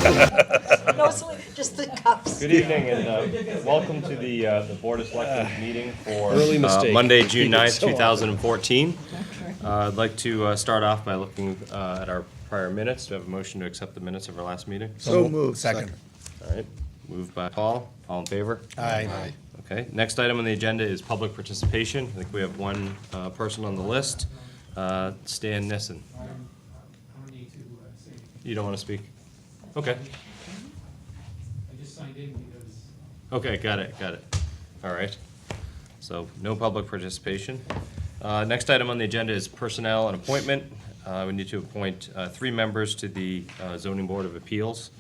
No, just the cups. Good evening and welcome to the Board of Selectmen meeting for Early mistake. Monday, June 9th, So often. 2014. I'd like to start off by looking at our prior minutes. Do I have a motion to accept the minutes of our last meeting? So moved. Second. All right, moved by Paul. All in favor? Aye. Okay, next item on the agenda is public participation. I think we have one person on the list, Stan Nissen. I don't need to say, You don't want to speak? Okay. I just signed in because Okay, got it. All right. So no public participation. Next item on the agenda is personnel and appointment. We need to appoint 3 members to the Zoning Board of Appeals.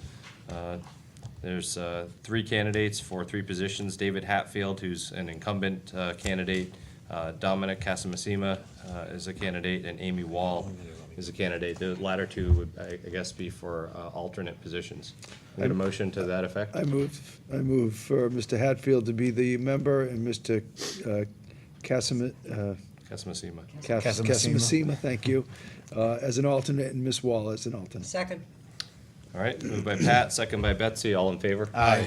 There's 3 candidates for 3 positions. David Hatfield, who's an incumbent candidate, Dominic Casamasima is a candidate, and Amy Wall is a candidate. The latter 2 would, I guess, be for alternate positions. Need a motion to that effect? I move for Mr. Hatfield to be the member and Mr. Casamasima. Casamasima, thank you, as an alternate, and Ms. Wall as an alternate. Second. All right, moved by Pat, second by Betsy, all in favor? Aye.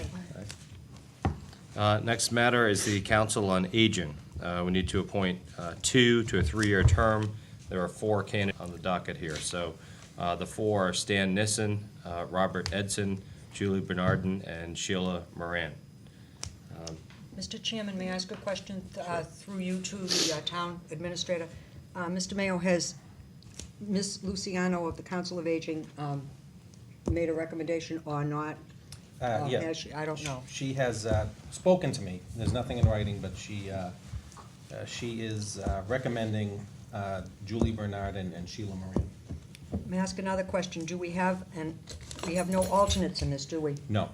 Next matter is the Council on Aging. We need to appoint 2 to a 3-year term. There are 4 candidates on the docket here. So the 4 are Stan Nissen, Robert Edson, Julie Bernardin, and Sheila Moran. Mr. Chairman, may I ask a question through you to the town administrator? Mr. Mayo, has Ms. Luciano of the Council of Aging made a recommendation or not? Yeah. Has she? I don't know. She has spoken to me. There's nothing in writing, but she is recommending Julie Bernard and Sheila Moran. May I ask another question? Do we have, and we have no alternates in this, do we? No.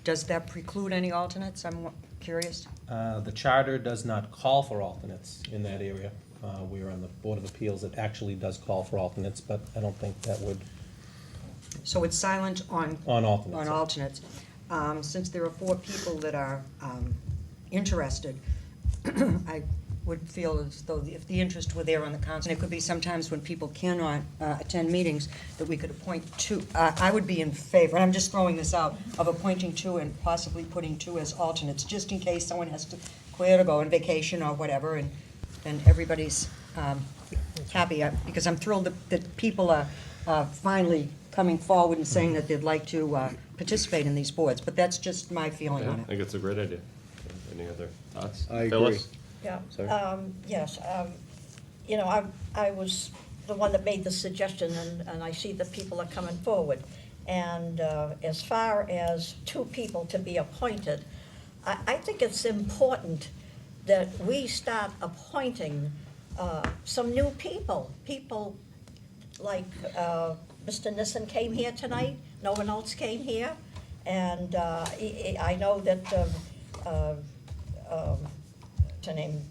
Does that preclude any alternates? I'm curious. The charter does not call for alternates in that area. We're on the Board of Appeals. It actually does call for alternates, but I don't think that would, So it's silent on on alternates. on alternates. Since there are 4 people that are interested, I would feel as though if the interest were there on the council, and it could be sometimes when people cannot attend meetings, that we could appoint 2. I would be in favor, and I'm just throwing this out, of appointing 2 and possibly putting 2 as alternates, just in case someone has to clear to go on vacation or whatever, and everybody's happy, because I'm thrilled that people are finally coming forward and saying that they'd like to participate in these boards, but that's just my feeling I on it. think it's a great idea. Any other thoughts? I agree. Phyllis? Yeah, Sorry? yes, you know, I was the one that made the suggestion, and I see that people are coming forward. And as far as 2 people to be appointed, I think it's important that we start appointing some new people like Mr. Nissen came here tonight, no one else came here, and I know that her name,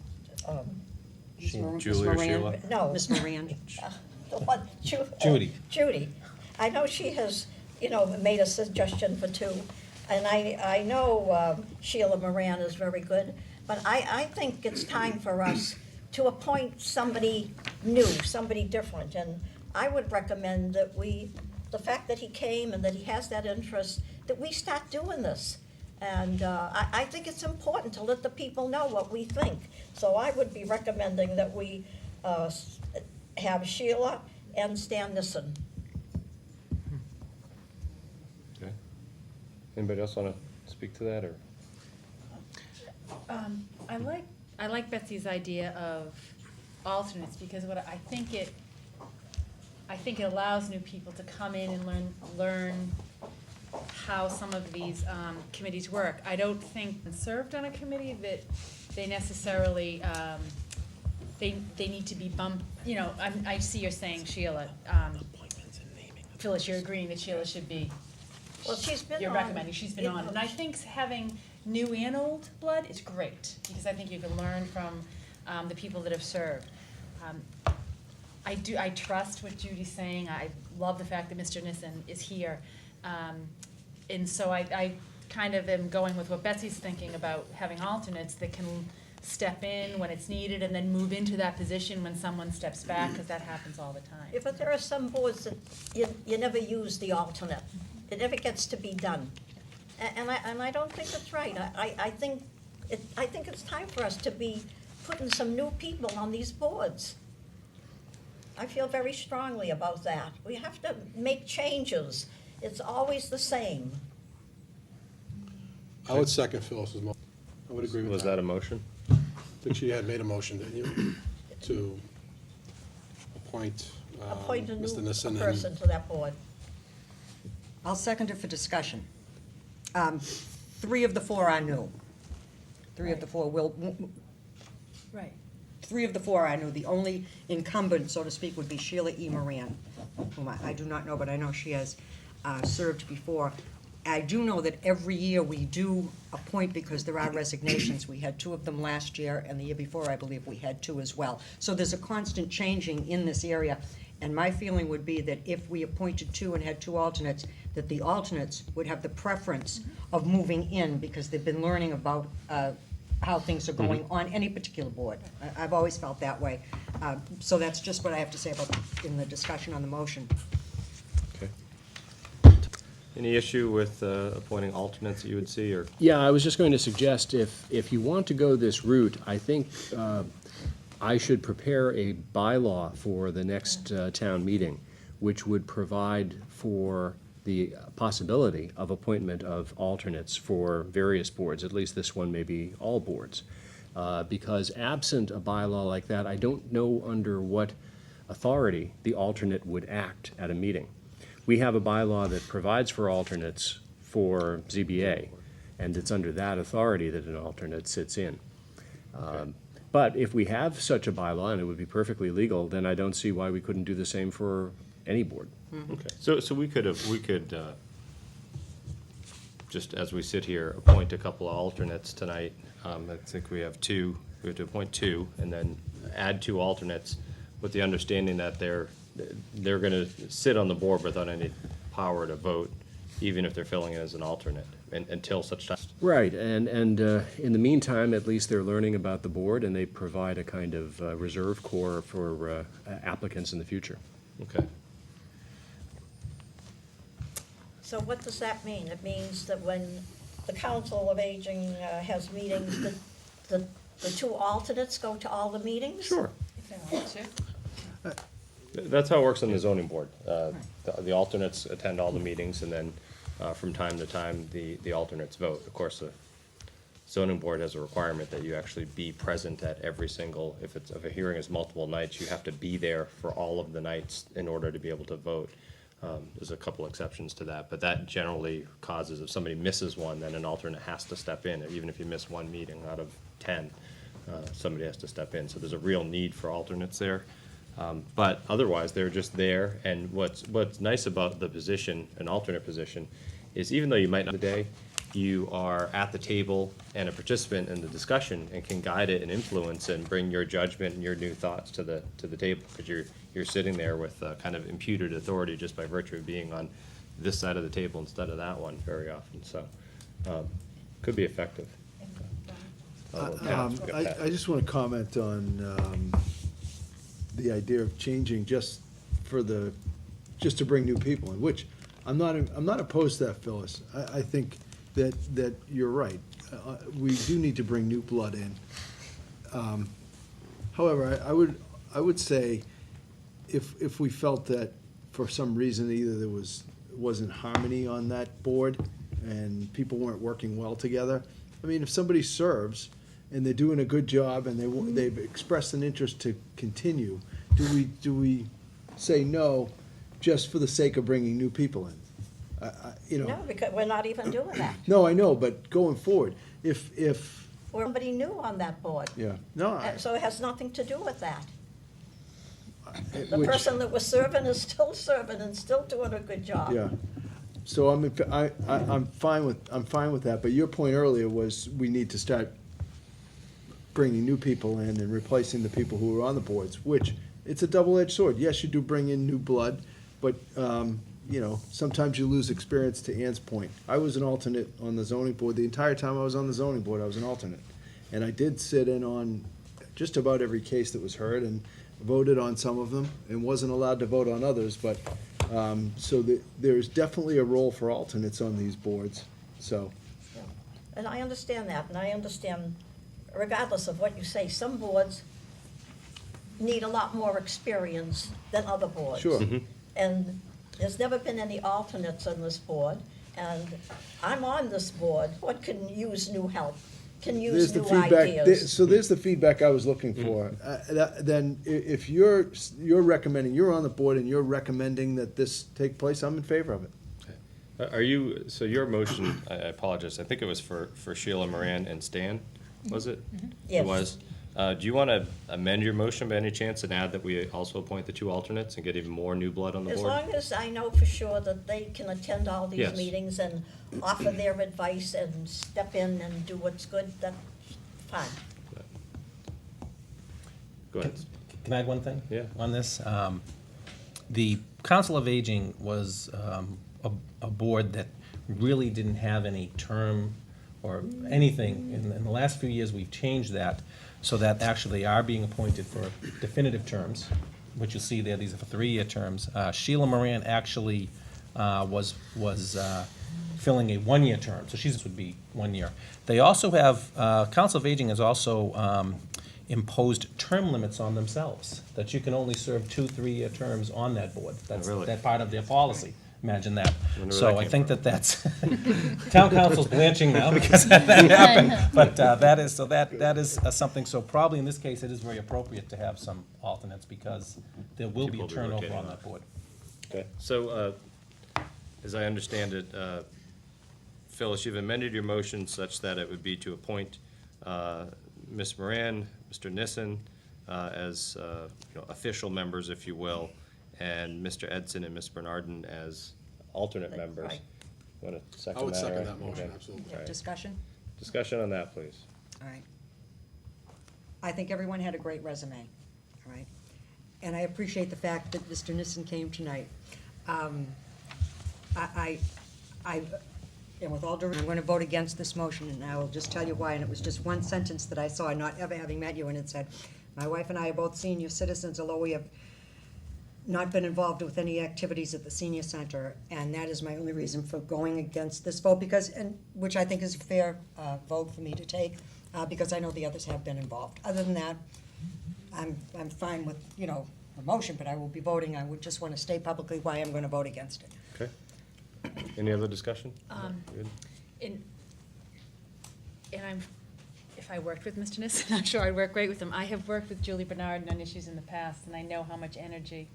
Julie or Sheila? no. Ms. Moran. The one, Judy. Judy. I know she has, made a suggestion for 2, and I know Sheila Moran is very good, but I think it's time for us to appoint somebody new, somebody different, and I would recommend that the fact that he came and that he has that interest, that we start doing this. And I think it's important to let the people know what we think. So I would be recommending that we have Sheila and Stan Nissen. Okay. Anybody else want to speak to that, or? I like Betsy's idea of alternates, because what I think it allows new people to come in and learn how some of these committees work. I don't think served on a committee that they necessarily they need to be bumped. I see you're saying Sheila. Phyllis, you're agreeing that Sheila should be. Well, she's been You're on. recommending she's been on, and I think having new and old blood is great, because I think you can learn from the people that have served. I trust what Judy's saying. I love the fact that Mr. Nissen is here. And so I kind of am going with what Betsy's thinking about having alternates that can step in when it's needed and then move into that position when someone steps back, because that happens all the time. Yeah, but there are some boards that you never use the alternate. it never gets to be done. And I don't think it's right. I think it's time for us to be putting some new people on these boards. I feel very strongly about that. We have to make changes. It's always the same. I would second Phyllis's motion. I would agree with that. Was that a motion? I think she had made a motion, didn't you, to appoint Appoint a new Mr. Nissen person and to that board. I'll second it for discussion. 3 of the 4 are new. 3 of the 4 will, Right. 3 of the 4 I knew. The only incumbent, so to speak, would be Sheila E. Moran, whom I do not know, but I know she has served before. I do know that every year we do appoint because there are resignations. We had 2 of them last year, and the year before, I believe, we had 2 as well. So there's a constant changing in this area, and my feeling would be that if we appointed 2 and had 2 alternates, that the alternates would have the preference of moving in because they've been learning about how things are going on any particular board. I've always felt that way. So that's just what I have to say about, in the discussion on the motion. Okay. Any issue with appointing alternates that you would see, or? Yeah, I was just going to suggest, if you want to go this route, I think I should prepare a bylaw for the next town meeting, which would provide for the possibility of appointment of alternates for various boards, at least this one, maybe all boards. Because absent a bylaw like that, I don't know under what authority the alternate would act at a meeting. We have a bylaw that provides for alternates for ZBA, and it's under that authority that an alternate sits in. But if we have such a bylaw, and it would be perfectly legal, then I don't see why we couldn't do the same for any board. Okay, so we could, just as we sit here, appoint a couple of alternates tonight. I think we have to appoint 2, and then add 2 alternates with the understanding that they're gonna sit on the board without any power to vote, even if they're filling in as an alternate, until such time. Right, and in the meantime, at least they're learning about the board, and they provide a kind of reserve corps for applicants in the future. Okay. So what does that mean? It means that when the Council of Aging has meetings, that the 2 alternates go to all the meetings? Sure. If they want to. That's how it works on the zoning board. The alternates attend all the meetings, and then from time to time, the alternates vote. Of course, the zoning board has a requirement that you actually be present at every single, if a hearing is multiple nights, you have to be there for all of the nights in order to be able to vote. There's a couple exceptions to that, but that generally causes, if somebody misses one, then an alternate has to step in. Even if you miss 1 meeting out of 10, somebody has to step in. So there's a real need for alternates there. But otherwise, they're just there, and what's nice about the position, an alternate position, is even though you might not the day, you are at the table and a participant in the discussion and can guide it and influence and bring your judgment and your new thoughts to the table, because you're sitting there with kind of imputed authority just by virtue of being on this side of the table instead of that one very often, so could be effective. I just want to comment on the idea of changing just to bring new people in, which I'm not opposed to that, Phyllis. I think that you're right. We do need to bring new blood in. However, I would say if we felt that for some reason either there wasn't harmony on that board and people weren't working well together, I mean, if somebody serves and they're doing a good job and they've expressed an interest to continue, do we say no just for the sake of bringing new people in? No, because we're not even doing that. No, I know, but going forward, if We're somebody new on that board. yeah, no, So it has nothing to do with that. The which- person that was serving is still serving and still doing a good job. Yeah, so I'm fine with that, but your point earlier was we need to start bringing new people in and replacing the people who are on the boards, which, it's a double-edged sword. Yes, you do bring in new blood, but, sometimes you lose experience, to Ann's point. I was an alternate on the zoning board. The entire time I was on the zoning board, I was an alternate. And I did sit in on just about every case that was heard and voted on some of them and wasn't allowed to vote on others, but So there's definitely a role for alternates on these boards, so. Yeah. And I understand that, and I understand, regardless of what you say, some boards need a lot more experience than other boards. Sure. And there's never been any alternates on this board, and I'm on this board. What can use new help, can There's use the new feedback, ideas. so there's the feedback I was looking for. Then if you're recommending, you're on the board and you're recommending that this take place, I'm in favor of it. Are you, so your motion, I apologize, I think it was for Sheila Moran and Stan, was it? Yes. It was. Do you want to amend your motion by any chance and add that we also appoint the two alternates and get even more new blood on the As board? long as I know for sure that they can attend all these Yes. meetings and offer their advice and step in and do what's good, that's fine. Go ahead. Can I add one thing? Yeah. On this? The Council of Aging was a board that really didn't have any term or anything. In the last few years, we've changed that so that actually they are being appointed for definitive terms, which you'll see there, these are for 3-year terms. Sheila Moran actually was filling a 1-year term, so she's would be 1 year. They also have, Council of Aging has also imposed term limits on themselves, that you can only serve 2 3-year terms on that board. That's really? that part of their policy. Imagine that. Wonder where So that I came think from. that's, town council's blanching now because that happened. But that is something, so probably in this case, it is very appropriate to have some alternates because there will be a People will be turnover rotating on off. that board. Okay, so, as I understand it, Phyllis, you've amended your motion such that it would be to appoint Ms. Moran, Mr. Nissen, as, official members, if you will, and Mr. Edson and Ms. Bernardin as alternate members. Right. Want to second that? I would second or- that motion, okay. absolutely. All right. Discussion? Discussion on that, please. All right. I think everyone had a great resume, all right? And I appreciate the fact that Mr. Nissen came tonight. And with all due, I'm going to vote against this motion, and I will just tell you why. And it was just one sentence that I saw, not ever having met you, and it said, "My wife and I are both senior citizens, although we have not been involved with any activities at the senior center," and that is my only reason for going against this vote, because, and, which I think is a fair vote for me to take, because I know the others have been involved. Other than that, I'm fine with, the motion, but I will be voting. I would just want to state publicly why I'm going to vote against it. Okay. Any other discussion? Good. If I worked with Mr. Nissen, I'm sure I'd work great with him. I have worked with Julie Bernard on issues in the past, and I know how much energy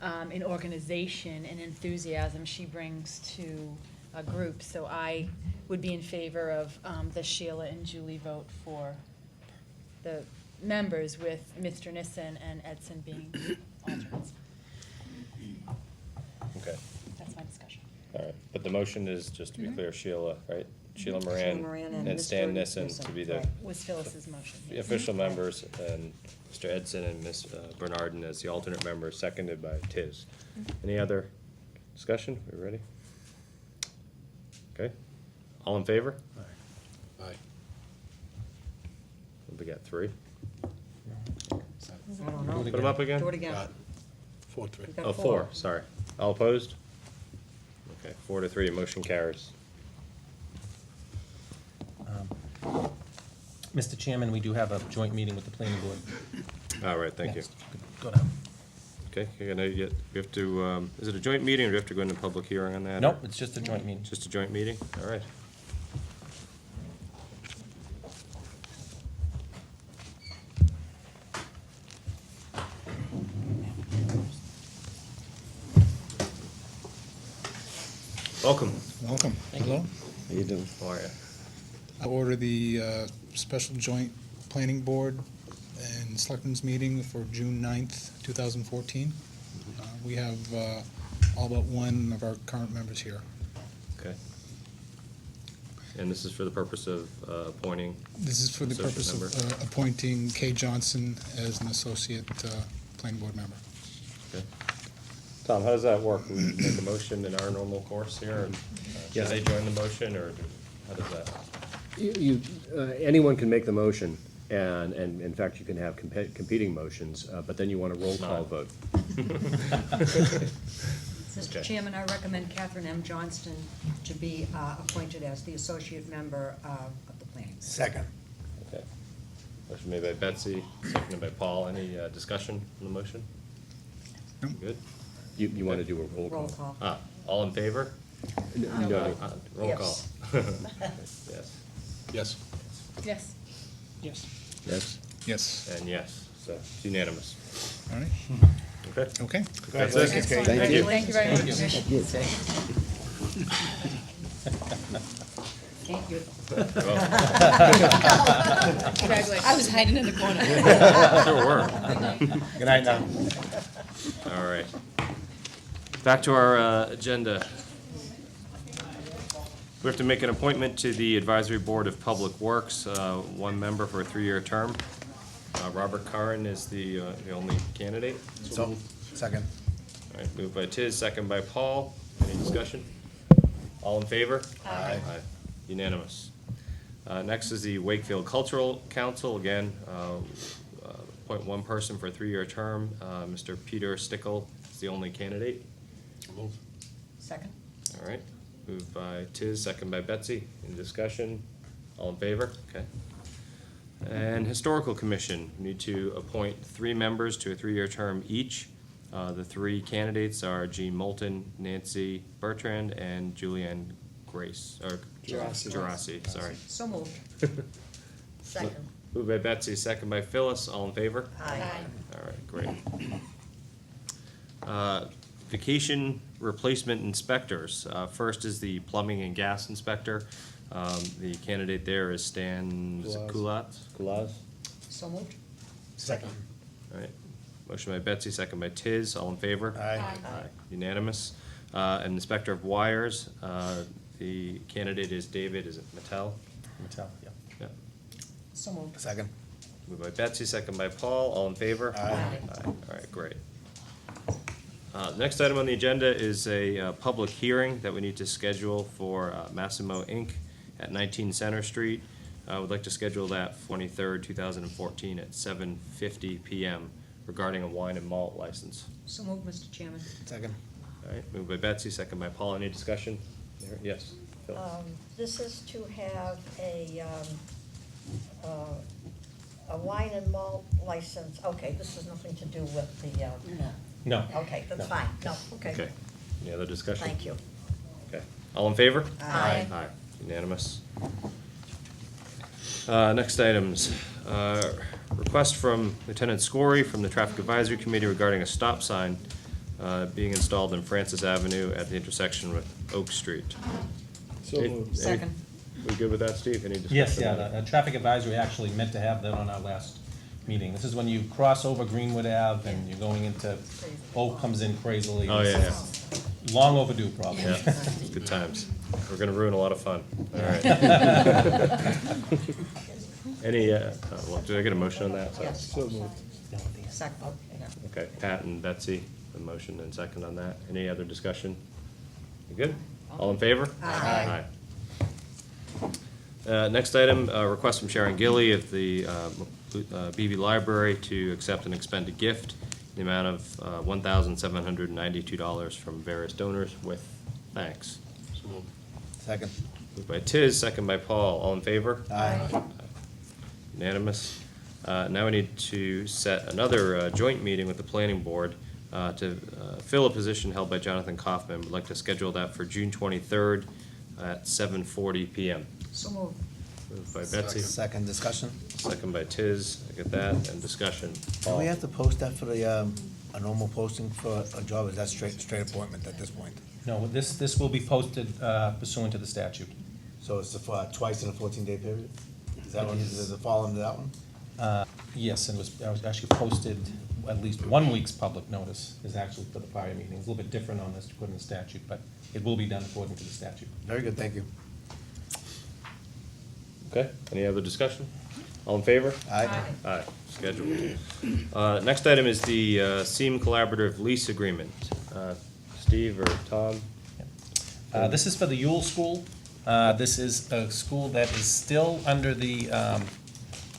and organization and enthusiasm she brings to a group. So I would be in favor of the Sheila and Julie vote for the members, with Mr. Nissen and Edson being alternates. Okay, That's my discussion. all right. But the motion is, just to be clear, Sheila, right? Sheila Moran Moran and and Stan Mr. Nissen Nissen, to be the right. Was Phyllis's motion. the official members, and Mr. Edson and Ms. Bernardin as the alternate members, seconded by Tiz. Any other discussion? We ready? Okay. All in favor? Aye. We got 3. I don't know. Put them up again? Do it again. 4-3. We got Oh, 4, sorry. All opposed? Okay, 4-3, motion carries. Mr. Chairman, we do have a joint meeting with the planning board. All right, thank you. next. Go down. Okay, you're gonna get, we have to, is it a joint meeting, or do we have to go into public hearing on that? Nope, or it's just a joint meeting. Just a joint meeting? All right. Welcome. Welcome. Hello. How you doing? How are you? I order the special joint planning board and selectmen's meeting for June 9th, 2014. We have all but one of our current members here. Okay. And this is for the purpose of appointing, This is for the Associate purpose of appointing Kay Johnson as an associate planning board member. okay. Tom, how does that work? We make a motion in our normal course here, and do they join the motion, or how does that? Anyone can make the motion, and in fact, you can have competing motions, but then you want a roll call vote. Mr. Okay. Chairman, I recommend Catherine M. Johnston to be appointed as the associate member of the planning. Second. Okay. Motion made by Betsy, seconded by Paul. Any discussion on the motion? No. Good? You want to do a roll call? Roll call. All in favor? No. Roll call. Yes. Yes, Yes. Yes. Yes. Yes? Yes. and yes, so it's unanimous. All right. Okay. Okay. That's it. Excellent. Thank you. Thank you very much. Thank you. Congratulations. I was hiding in the corner. Sure were. Good night now. All right. Back to our agenda. We have to make an appointment to the Advisory Board of Public Works, one member for a 3-year term. Robert Curran is the only candidate. So, second. All right, moved by Tiz, second by Paul. Any discussion? All in favor? Aye. Unanimous. Next is the Wakefield Cultural Council. Again, appoint one person for a 3-year term. Mr. Peter Stickle is the only candidate. So moved. Second? All right, moved by Tiz, second by Betsy. Any discussion? All in favor? Okay. And Historical Commission, we need to appoint 3 members to a 3-year term each. The 3 candidates are Jean Moulton, Nancy Bertrand, and Julianne Grace, or Gerasi, sorry. So moved. Second. Moved by Betsy, second by Phyllis. All in favor? Aye. All right, great. Vacation replacement inspectors. First is the plumbing and gas inspector. The candidate there is Stan Kulat. Kulaz. So moved. Second. All right. Motion by Betsy, second by Tiz. All in favor? Aye. Unanimous. And Inspector of Wires, the candidate is David, is it Mattel? Mattel, yeah. Yeah. So moved. Second. Moved by Betsy, second by Paul. All in favor? Aye. All right, great. Next item on the agenda is a public hearing that we need to schedule for Massimo Inc. at 19 Center Street. I would like to schedule that 23rd, 2014 at 7:50 PM regarding a wine and malt license. So moved, Mr. Chairman. Second. All right, moved by Betsy, second by Paul. Any discussion? Yes, Phil? This is to have a wine and malt license. Okay, this has nothing to do with the, No. okay, that's No. fine. No, okay. Okay. Any other discussion? Thank you. Okay. All in favor? Aye. Aye. Unanimous. Next items. Request from Lieutenant Scory from the Traffic Advisory Committee regarding a stop sign being installed in Francis Avenue at the intersection with Oak Street. So moved. Second. We good with that, Steve? Any discussion? Yes, yeah, on it? the traffic advisory actually meant to have that on our last meeting. This is when you cross over Greenwood Ave and you're going into, Oak comes in crazily. Oh, yeah, Long overdue problem. yeah. Good times. We're gonna ruin a lot of fun. All right. Any, well, do I get a motion on that? Sorry. Yes. So moved. Second. Yeah. Okay, Pat and Betsy, the motion and second on that. Any other discussion? You good? All in favor? Aye. Next item, request from Sharon Gilly of the BB Library to accept an expended gift in the amount of $1,792 from various donors with thanks. So moved. Second. Moved by Tiz, second by Paul. All in favor? Aye. Unanimous. Now we need to set another joint meeting with the planning board to fill a position held by Jonathan Kaufman. We'd like to schedule that for June 23rd at 7:40 PM. So moved. Moved by Betsy, Second discussion. second by Tiz. I get that, and discussion. Do we have to post that for the, a normal posting for a job? Is that straight appointment at this point? No, this will be posted pursuant to the statute. So it's twice in a 14-day period? Is that one, does it fall into that one? Yes, and it was actually posted, at least 1 week's public notice is actually for the prior meeting. It's a little bit different on this to put in the statute, but it will be done according to the statute. Very good, thank you. Okay, any other discussion? All in favor? Aye. Aye, scheduled. Next item is the SEAM Collaborative Lease Agreement. Steve or Tom? This is for the Yule School. This is a school that is still under the,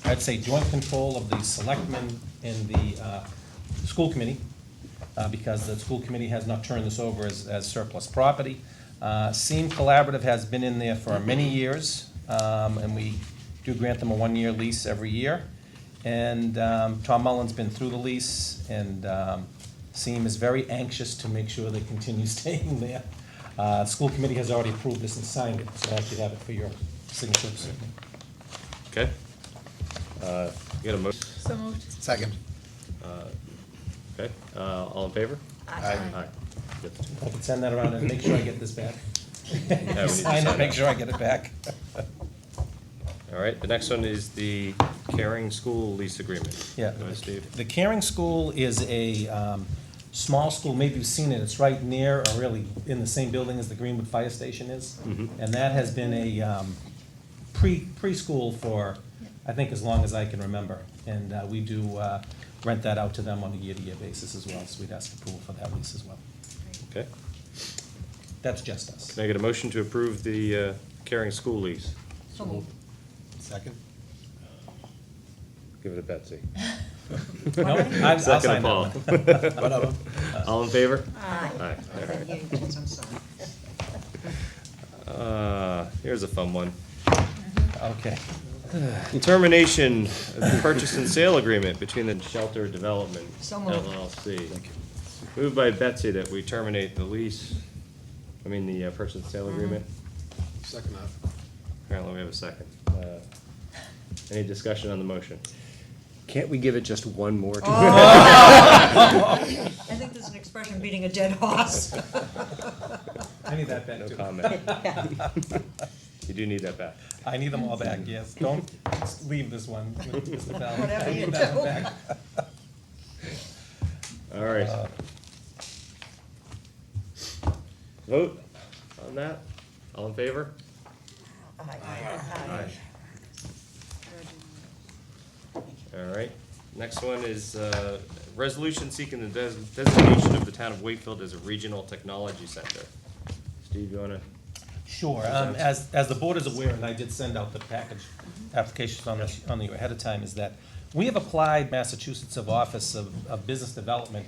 I'd say, joint control of the Selectmen and the school committee. because the school committee has not turned this over as surplus property. Seam Collaborative has been in there for many years, and we do grant them a one-year lease every year. And Tom Mullen's been through the lease, and Seam is very anxious to make sure they continue staying there. School committee has already approved this and signed it, so I should have it for your signatures. Okay. You got a motion? So moved. Second. Okay, all in favor? Aye. Aye. Get the two. I can send that around and make sure I get this back. we need to Sign sign it, it. make sure I get it back. All right, the next one is the Caring School lease agreement. Yeah. Go ahead, Steve. The Caring School is a small school, maybe you've seen it, it's right near, or really in the same building as the Greenwood Fire Station is. And that has been a preschool for, I think, as long as I can remember. And we do rent that out to them on a year-to-year basis as well, so we'd ask approval for that lease as well. Okay, That's just us. can I get a motion to approve the Caring School lease? So moved. Second. Give it to Betsy. No, I'll Second sign to Paul. that one. Whatever. All in favor? Aye. Aye. I didn't hear you, Jess, I'm sorry. Here's a fun one. Okay. Termination of the purchase and sale agreement between the Shelter Development So moved. LLC. Moved by Betsy that we terminate the lease, the purchase and sale agreement. Second that. Apparently we have a second. Any discussion on the motion? Can't we give it just one more? I think there's an expression, beating a dead horse. I need that back No too. comment. You do need that back. I need them all back, yes. Don't leave this one with Mr. Bell. Whatever I you need that one do. back. All right. Vote on that? All in favor? Aye. Aye. All right. Next one is resolution seeking the designation of the town of Wakefield as a regional technology center. Steve, you want to? Sure, as the board is aware, and I did send out the package applications on you ahead of time, is that we have applied Massachusetts Office of Business Development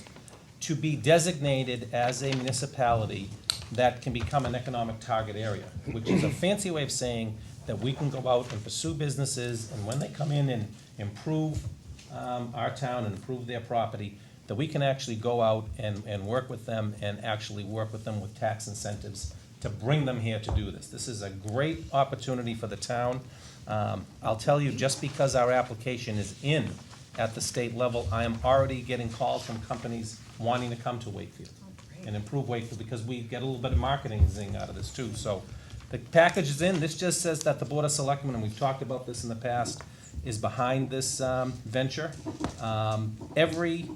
to be designated as a municipality that can become an economic target area, which is a fancy way of saying that we can go out and pursue businesses, and when they come in and improve our town and improve their property, that we can actually go out and work with them and actually work with them with tax incentives to bring them here to do this. This is a great opportunity for the town. I'll tell you, just because our application is in at the state level, I am already getting calls from companies wanting to come to Wakefield and improve Wakefield, because we get a little bit of marketing zing out of this too. So the package is in. This just says that the Board of Selectmen, and we've talked about this in the past, is behind this venture. Every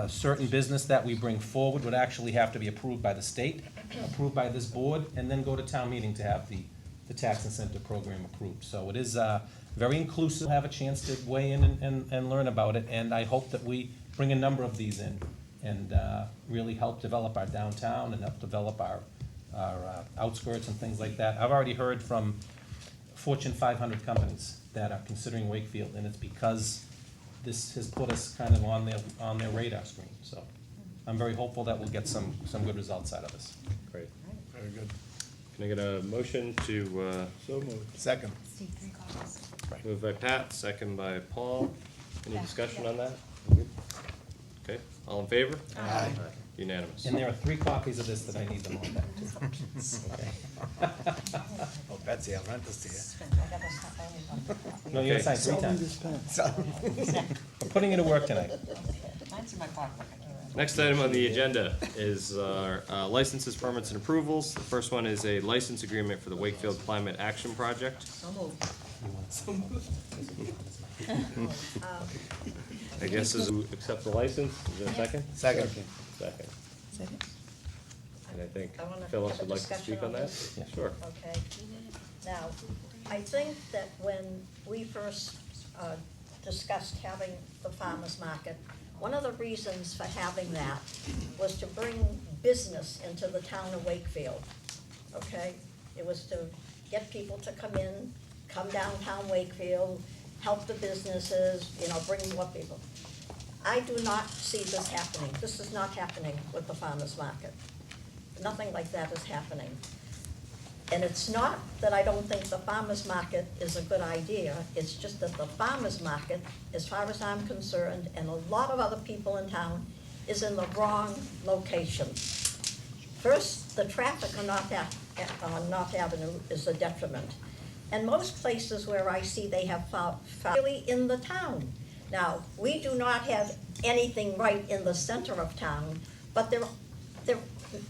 certain business that we bring forward would actually have to be approved by the state, approved by this board, and then go to town meeting to have the tax incentive program approved. So it is very inclusive, have a chance to weigh in and learn about it, and I hope that we bring a number of these in and really help develop our downtown and help develop our outskirts and things like that. I've already heard from Fortune 500 companies that are considering Wakefield, and it's because this has put us kind of on their radar screen. So I'm very hopeful that we'll get some good results out of this. Great. Very good. Can I get a motion to, So moved. Second. moved by Pat, second by Paul? Any discussion on that? Okay, all in favor? Aye. Unanimous. And there are 3 copies of this that I need them all back to. Oh, Betsy, I'll rent this to you. I gotta stop on. No, you're Okay. gonna sign 3 times. We're putting it to work tonight. Mine's in my pocket. Next item on the agenda is our licenses, permits, and approvals. The first one is a license agreement for the Wakefield Climate Action Project. So moved. I guess is to accept the license. Is there a second? Second. Second. And I think I wanna Phyllis have a would like to discussion speak on on that? this. Yeah. Sure. Okay, now, I think that when we first discussed having the farmer's market, one of the reasons for having that was to bring business into the town of Wakefield, okay? It was to get people to come in, come downtown Wakefield, help the businesses, bring more people. I do not see this happening. This is not happening with the farmer's market. Nothing like that is happening. And it's not that I don't think the farmer's market is a good idea, it's just that the farmer's market, as far as I'm concerned, and a lot of other people in town, is in the wrong location. First, the traffic on North Avenue is a detriment. And most places where I see they have found really in the town. Now, we do not have anything right in the center of town, but there,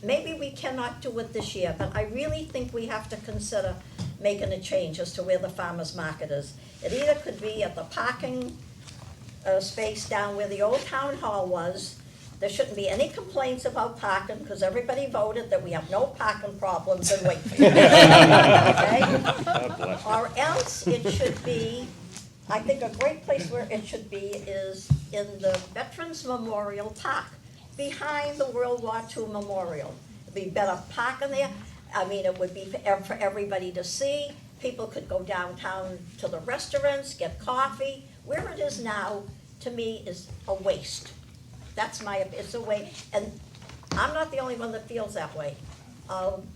maybe we cannot do it this year, but I really think we have to consider making a change as to where the farmer's market is. It either could be at the parking space down where the old town hall was. There shouldn't be any complaints about parking, because everybody voted that we have no parking problems in Wakefield. Okay? Or else it should be, I think a great place where it should be is in the Veterans Memorial Park, behind the World War II Memorial. It'd be better parking there. I mean, it would be for everybody to see. People could go downtown to the restaurants, get coffee. Where it is now, to me, is a waste. That's it's a waste. And I'm not the only one that feels that way.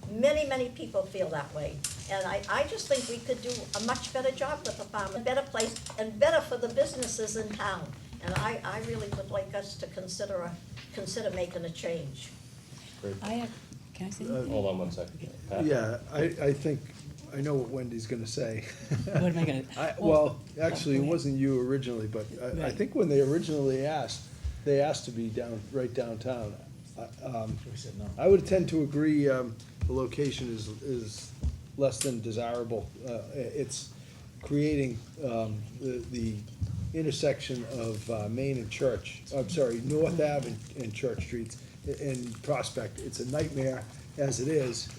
Many, many people feel that way. And I just think we could do a much better job with the farm, a better place, and better for the businesses in town. And I really would like us to consider making a change. Can I say something? Hold on one second. Pat? Yeah, I think, I know what Wendy's gonna say. What am I gonna? Well, actually, it wasn't you originally, but I Right. think when they originally asked, they asked to be right downtown. We said no. I would tend to agree, the location is less than desirable. It's creating, the intersection of Main and Church, I'm sorry, North Ave and Church Streets in Prospect. It's a nightmare as it is.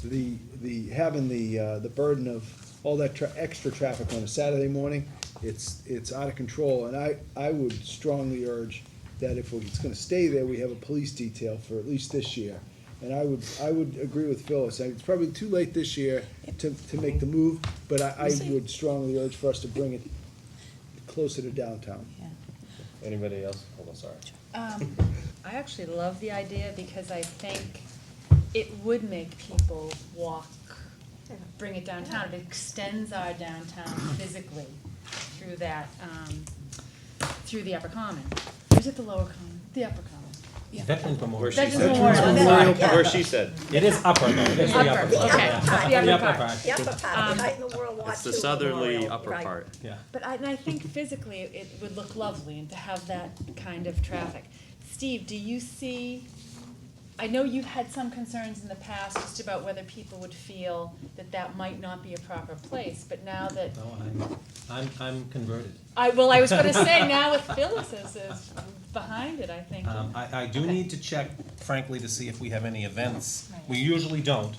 Having the burden of all that extra traffic on a Saturday morning, it's out of control. And I would strongly urge that if it's gonna stay there, we have a police detail for at least this year. And I would agree with Phyllis. It's probably too late this year to make the move, but I would strongly urge for us to bring it closer to downtown. Anybody else? Hold on, sorry. I actually love the idea because I think it would make people walk, bring it downtown. It extends our downtown physically through that, through the upper common. Or is it the lower common? The upper common. Veterans Memorial. Where she Veterans said. Memorial. Yeah. Where she said. It is upper though, it is the Upper, upper. okay. Yeah. The upper part. The upper part, behind the World War II It's the southerly Memorial, upper right. part. Yeah. But I think physically it would look lovely and to have that kind of traffic. Steve, do you see, I know you've had some concerns in the past just about whether people would feel that that might not be a proper place, but now that, No, I'm converted. I was gonna say, now with Phyllis is behind it, I think. I do Okay. need to check, frankly, to see if we have any events. We usually don't.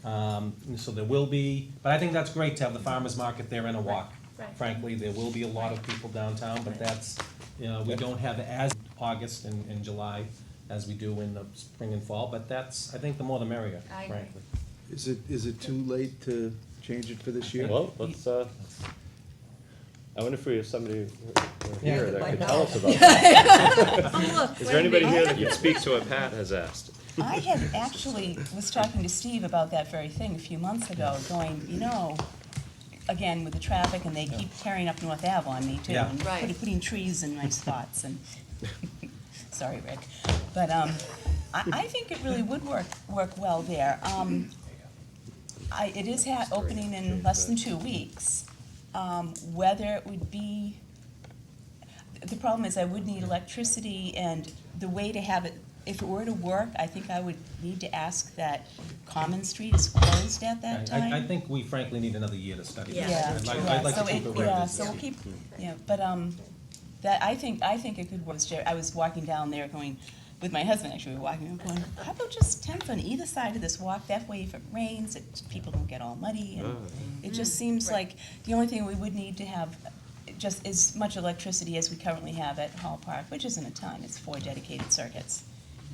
So there will be, but I think that's great to have the farmer's market there in a walk. Right. Frankly, there will be a lot of people downtown, but that's, we don't have as August and July as we do in the spring and fall, but that's, I think the more the merrier, I agree. frankly. Is it too late to change it for this year? Well, let's, I wonder if we have somebody here Yeah. that could tell us about that. Oh, look, Is there anybody here that could speak to what Pat has asked? I had actually was talking to Steve about that very thing a few months ago, going, again, with the traffic, and they keep tearing up North Ave on me too. Yeah. And Right. putting trees in my spots and, sorry, Rick. But, I think it really would work well there. It is opening in less than 2 weeks. Whether it would be, the problem is I would need electricity, and the way to have it, if it were to work, I think I would need to ask that Common Street is closed at that time. I think we frankly need another year to study this. Yeah. I'd like to keep it where it is. So we'll keep, but, that, I think it could work. I was walking down there going, with my husband actually, we were walking, and going, how about just tents on either side of this walk? That way if it rains, people don't get all muddy, and it just seems like the only thing we would need to have just as much electricity as we currently have at Hall Park, which isn't a ton, it's 4 dedicated circuits.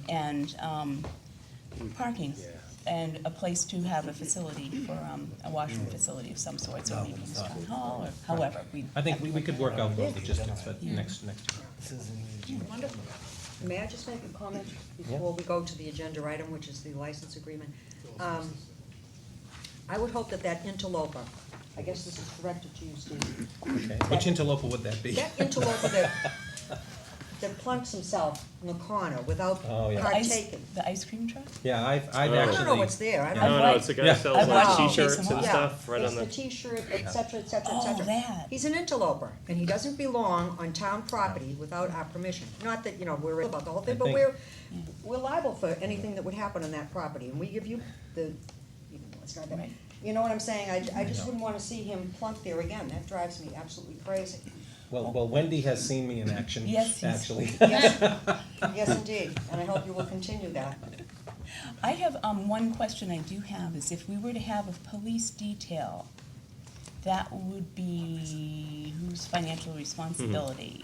And, parking. and a place to have a facility for, a washroom facility of some sort, so maybe use town hall, or however, I think we could work out those logistics, but next year. Wonderful. May I just make a comment before we go to the agenda item, which is the license agreement? I would hope that that interloper, I guess this is directed to you, Steve. Okay. Which interloper would that be? That interloper that plunks himself in the corner without Oh, yeah. partaking. The ice cream truck? Yeah, I've Oh. I don't know actually, what's there, I don't No, know. no, it's the guy Yeah. who sells I've like watched him t-shirts chase 'em and off. stuff, right on It's the. the T-shirt, et cetera, et cetera, et Oh, cetera. that. He's an interloper, and he doesn't belong on town property without our permission. Not that, we're about the whole thing, I but think- we're liable for anything that would happen on that property, and we give you it's not that. Right. You know what I'm saying? I just wouldn't wanna see him plunk there again, that drives me absolutely crazy. well, Wendy has seen me in action, Yes, he's- actually. Yes, indeed, and I hope you will continue that. I have, one question I do have, is if we were to have a police detail, that would be whose financial responsibility?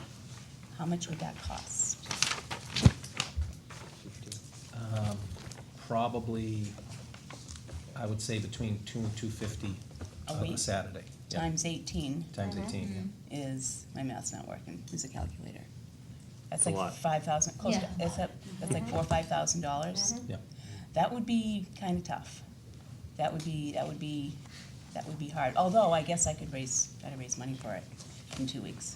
How much would that cost? Probably, I would say between $200 and $250 A on a week? Saturday. Yeah. Times 18 Times 18, yeah. is, my math's not working, use a calculator. That's a like lot. 5,000, close to, Yeah. that's like $4,000 or $5,000. Yeah. That would be kinda tough. That would be hard, although I guess I could try to raise money for it in 2 weeks.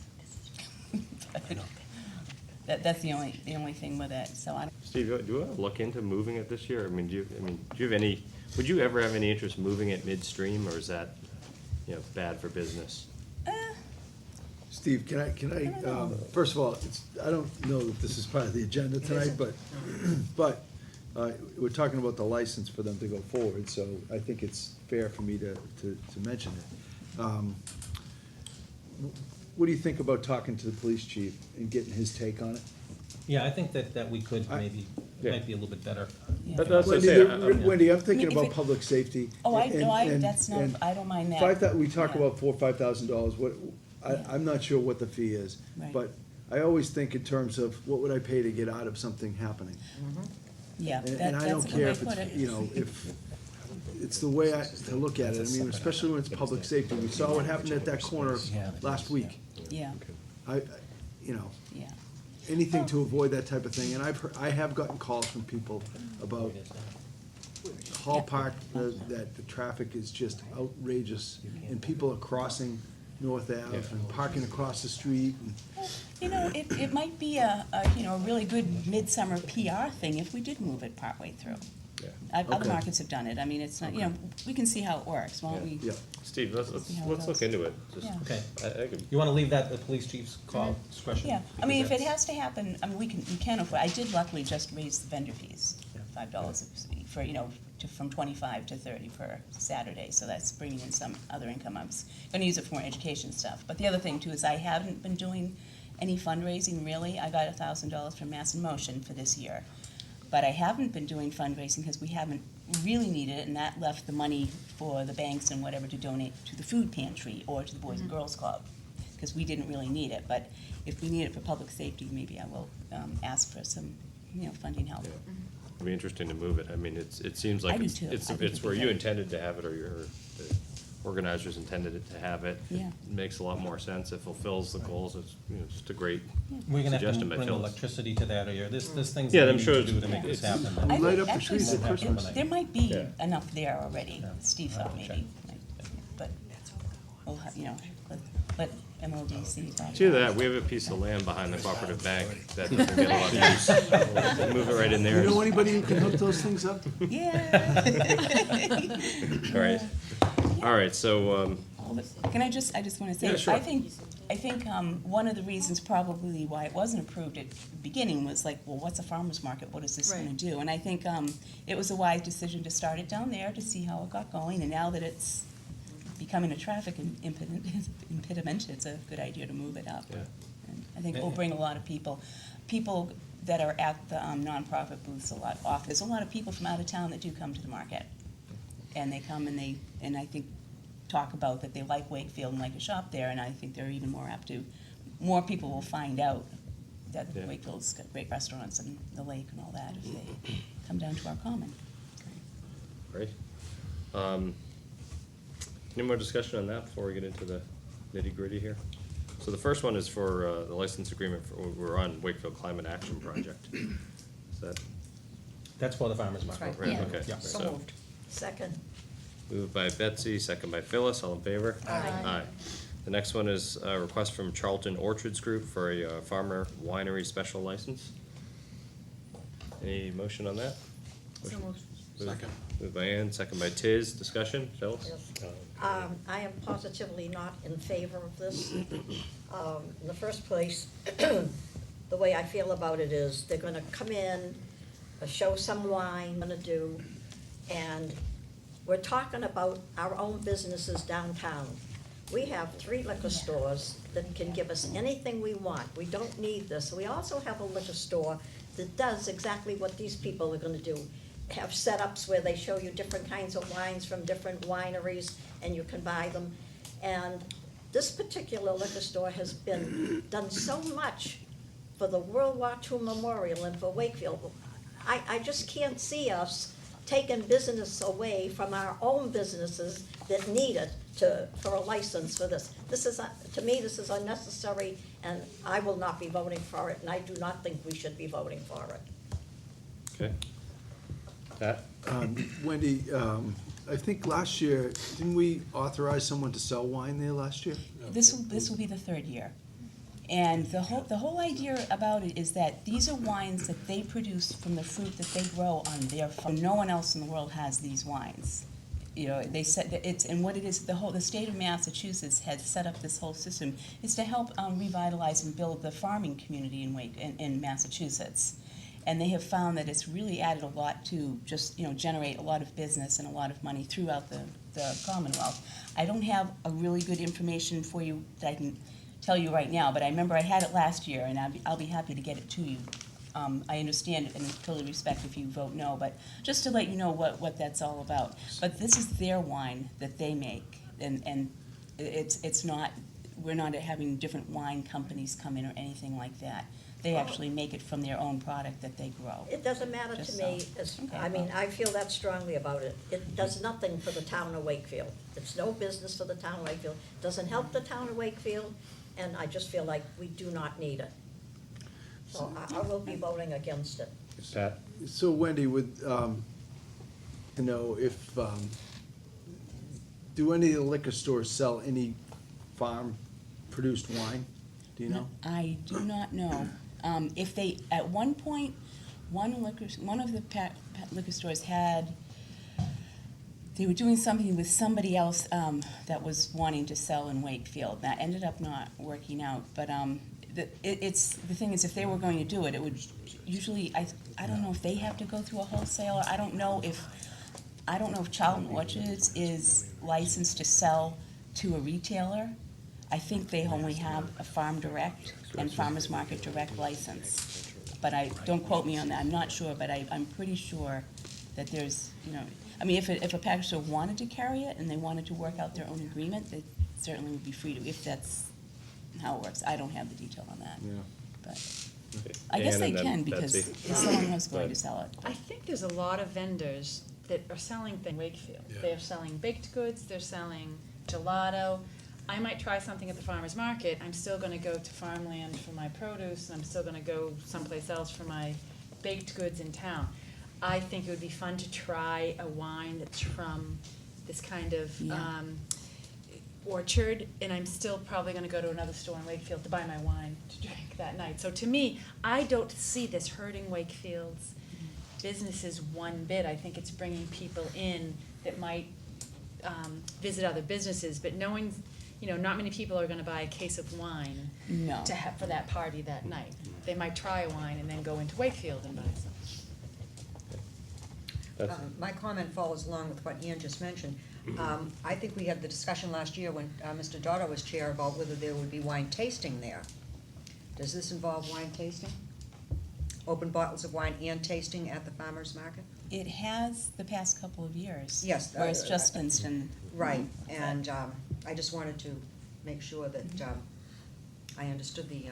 That's the only thing with it, so I don't. Steve, do you want to look into moving it this year? Do you have any, would you ever have any interest moving it midstream, or is that, bad for business? Steve, can I, first of all, I don't know that this is part of the agenda tonight, but we're talking about the license for them to go forward, so I think it's fair for me to mention it. What do you think about talking to the police chief and getting his take on it? Yeah, I think that we could maybe, it Yeah. might be a little bit better. Yeah. That's what I'm Wendy, saying. Wendy, I'm thinking I mean, if about it- public safety. Oh, and- that's not, and I don't mind that. we talk Yeah. about $4,000 or $5,000, I'm not sure what the fee is. Right. But I always think in terms of, what would I pay to get out of something happening? Yeah, And I that's don't a good care way if to put it. it's, if, it's the way to look at it. I mean, especially when it's public safety. We saw what happened at that corner last week. Yeah, Yeah, yeah. anything to avoid that type of thing. And I have gotten calls from people about Hall Park, that the traffic is just outrageous, and people are crossing North Ave and parking across the street. and- It might be a really good midsummer PR thing if we did move it partway through. Other Okay. markets have done it, I mean, it's not, we can see how it works, won't we? Yeah. Steve, let's See how it look goes. into it. Just- Yeah. Okay. I could- You want to leave that the police chief's call discretion? Yeah, I mean, if because it has to happen, I mean, we can afford, I did luckily just raise the vendor fees, $5 for, from 25 to 30 per Saturday, so that's bringing in some other income. I was gonna use it for more education stuff. But the other thing too is I haven't been doing any fundraising really. I got $1,000 from Mass in Motion for this year. But I haven't been doing fundraising because we haven't really needed it, and that left the money for the banks and whatever to donate to the food pantry or to the Boys and Girls Club, because we didn't really need it. But if we need it for public safety, maybe I will ask for some, funding help. It'd be interesting to move it. I mean, it seems like I do it's, too. it's I think it's it'd where be you great. intended to have it, or the organizers intended it to have it. Yeah. It makes a lot more sense. It fulfills the goals. It's, just a great We're gonna have to suggestion by bring Phyllis. electricity to that, or there's things Yeah, that I'm we need sure to do to make it's- this happen. We I light think up the actually trees at there- Christmas. There might be Yeah. enough there already, Yeah. Steve thought maybe, but we'll have, let MODC talk. It's either that, we have a piece of land behind the cooperative bank that doesn't get a lot of use. We'll move it right in You there. know anybody who can hook those things up? Yeah. All right, so, Can I just wanna say, Yeah, sure. I think, one of the reasons probably why it wasn't approved at the beginning was like, well, what's a farmer's market, what is this gonna Right. do? And I think, it was a wise decision to start it down there to see how it got going, and now that it's becoming a traffic impediment, it's a good idea to move it up. Yeah. And I think it will bring a lot of people that are at the nonprofit booths a lot off. There's a lot of people from out of town that do come to the market. And they come and I think talk about that they like Wakefield and like to shop there, and I think they're even more apt to, more people will find out that Yeah. Wakefield's got great restaurants and the lake and all that if they come down to our common. Great. Any more discussion on that before we get into the nitty-gritty here? So the first one is for the license agreement, we're on Wakefield Climate Action Project. Is that? That's for the farmer's market. Right. Right, Yeah. okay. Yeah. So moved. Second. Moved by Betsy, second by Phyllis, all in favor? Aye. Aye. The next one is a request from Charlton Orchards Group for a farmer winery special license. Any motion on that? So moved. Second. Moved by Ann, second by Tiz, discussion, Phyllis? Yes. I am positively not in favor of this. In the first place, the way I feel about it is they're gonna come in, show some wine, gonna do, and we're talking about our own businesses downtown. We have 3 liquor stores that can give us anything we want. We don't need this. We also have a liquor store that does exactly what these people are gonna do. Have setups where they show you different kinds of wines from different wineries, and you can buy them. And this particular liquor store has done so much for the World War II Memorial and for Wakefield. I just can't see us taking business away from our own businesses that need it for a license for this. To me, this is unnecessary, and I will not be voting for it, and I do not think we should be voting for it. Okay. Pat? Wendy, I think last year, didn't we authorize someone to sell wine there last year? This will be the 3rd year. And the whole idea about it is that these are wines that they produce from the fruit that they grow on their farm. No one else in the world has these wines. You know, they said that it's, and what it is, the state of Massachusetts had set up this whole system is to help revitalize and build the farming community in Massachusetts. And they have found that it's really added a lot to just, generate a lot of business and a lot of money throughout the Commonwealth. I don't have a really good information for you that I can tell you right now, but I remember I had it last year, and I'll be happy to get it to you. I understand and totally respect if you vote no, but just to let you know what that's all about. But this is their wine that they make, and it's not, we're not having different wine companies come in or anything like that. They actually make it from their own product that they grow. It doesn't matter to Just me, so. Okay. I feel that strongly about it. It does nothing for the town of Wakefield. It's no business for the town of Wakefield. Doesn't help the town of Wakefield, and I just feel like we do not need it. So I will be voting against it. Pat? So Wendy, if, do any of the liquor stores sell any farm-produced wine? Do you know? I do not know. If they, at one point, one of the liquor stores they were doing something with somebody else that was wanting to sell in Wakefield. That ended up not working out, but the thing is, if they were going to do it, it would usually, I don't know if they have to go through a wholesaler. I don't know if Charlton Orchards is licensed to sell to a retailer. I think they only have a farm direct and farmer's market direct license. But don't quote me on that, I'm not sure, but I'm pretty sure that there's, if a package store wanted to carry it and they wanted to work out their own agreement, they certainly would be free to, if that's how it works. I don't have the detail on that. Yeah. But I guess Ann they and then can, because Betsy. if someone was going to sell it. I think there's a lot of vendors that are selling things in Wakefield. Yeah. They're selling baked goods, they're selling gelato. I might try something at the farmer's market, I'm still gonna go to farmland for my produce, and I'm still gonna go someplace else for my baked goods in town. I think it would be fun to try a wine that's from this kind of Yeah. orchard, and I'm still probably gonna go to another store in Wakefield to buy my wine to drink that night. So to me, I don't see this hurting Wakefield's businesses one bit. I think it's bringing people in that might visit other businesses, but knowing, not many people are gonna buy a case of wine No. to have for that party that night. They might try a wine and then go into Wakefield and buy some. Betsy? My comment follows along with what Ian just mentioned. I think we had the discussion last year when Mr. Dotto was chair about whether there would be wine tasting there. Does this involve wine tasting? Open bottles of wine and tasting at the farmer's market? It has the past couple of years. Yes, Where it's just instant. Right, and I just wanted to make sure that I understood the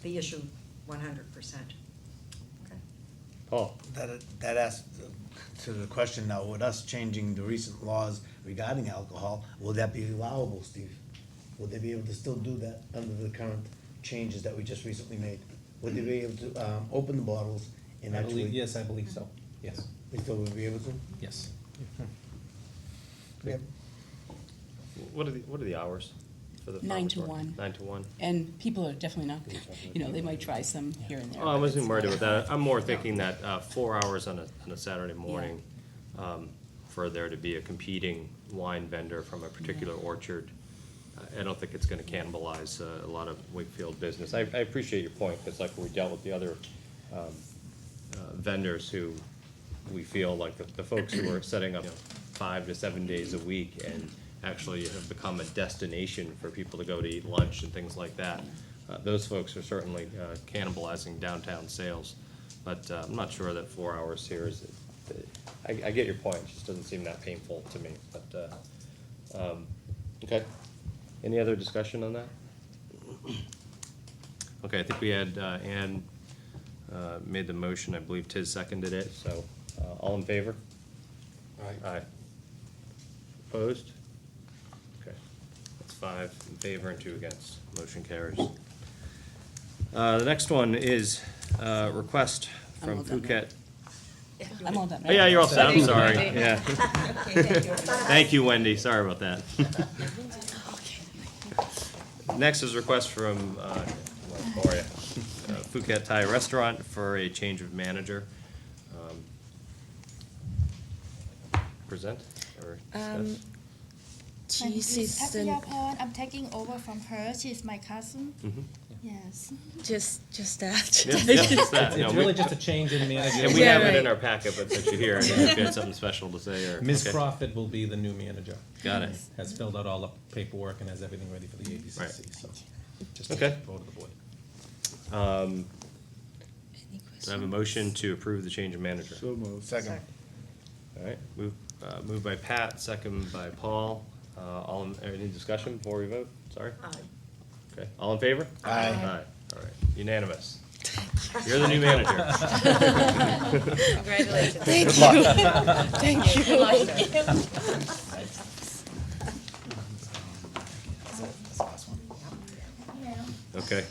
issue 100%. Okay. Paul? That asks to the question now, with us changing the recent laws regarding alcohol, will that be allowable, Steve? Will they be able to still do that under the current changes that we just recently made? Would they be able to, open the bottles and I believe, actually? yes, I believe so, yes, They still would be able to? yes. Yeah. What are the hours for the 9 farmer's to market? 1. 9 to 1? And people are definitely not, they might try some here and there. Oh, I but wasn't it's worried not- about that. I'm more thinking that 4 hours on a Saturday morning, for there to be a competing wine vendor from a particular orchard, I don't think it's gonna cannibalize a lot of Wakefield business. I appreciate your point, because like we dealt with the other vendors who, we feel like the folks who are setting up 5 to 7 days a week and actually have become a destination for people to go to eat lunch and things like that. Those folks are certainly cannibalizing downtown sales, but I'm not sure that 4 hours here is, I get your point, it just doesn't seem that painful to me, but, okay. Any other discussion on that? Okay, I think we had, Ann made the motion, I believe Tiz seconded it, so, all in favor? Aye. Opposed? Okay, that's 5 in favor and 2 against, motion carries. The next one is, request I'm from all done, Phuket. I'm all done. Oh, yeah, you're all set, I'm Thank you, sorry, Wendy. yeah. Thank you, Wendy, sorry about that. Next is request from, Phuket Thai Restaurant for a change of manager. Present or discuss? She's I'm taking over from her. She's my cousin. Mhm. Yes, just that. Yeah, yeah, just that. No, It's we- really just a change in manager. And we Yeah, have it in right. our packet, but since you're here, I didn't know if you had something special to say or. Ms. okay. Crawford will be the new manager. Got it. Has filled out all the paperwork and has everything ready for the ABCC, Right. so. Just Okay. Vote of the board. Do I have a motion to approve the change of manager? So moved. Second. All right, moved by Pat, second by Paul. Any discussion before we vote? Sorry? Okay, all in favor? Aye. Aye, all right, unanimous. You're the new manager. Congratulations. Thank you. Thank you. Good luck, sir. Okay.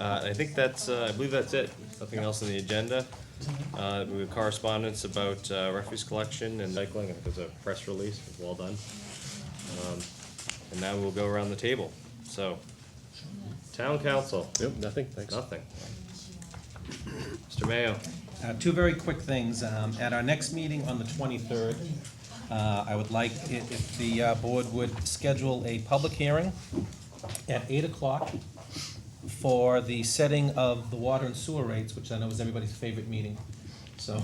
I think that's, I believe that's it. Nothing else on the agenda. We have correspondence about refuse collection and recycling. I think there's a press release. Well done. And now we'll go around the table. So, town council. Nope, nothing, thanks. Nothing. Mr. Mayo. 2 very quick things. At our next meeting on the 23rd, I would like if the board would schedule a public hearing at 8 o'clock for the setting of the water and sewer rates, which I know is everybody's favorite meeting. So,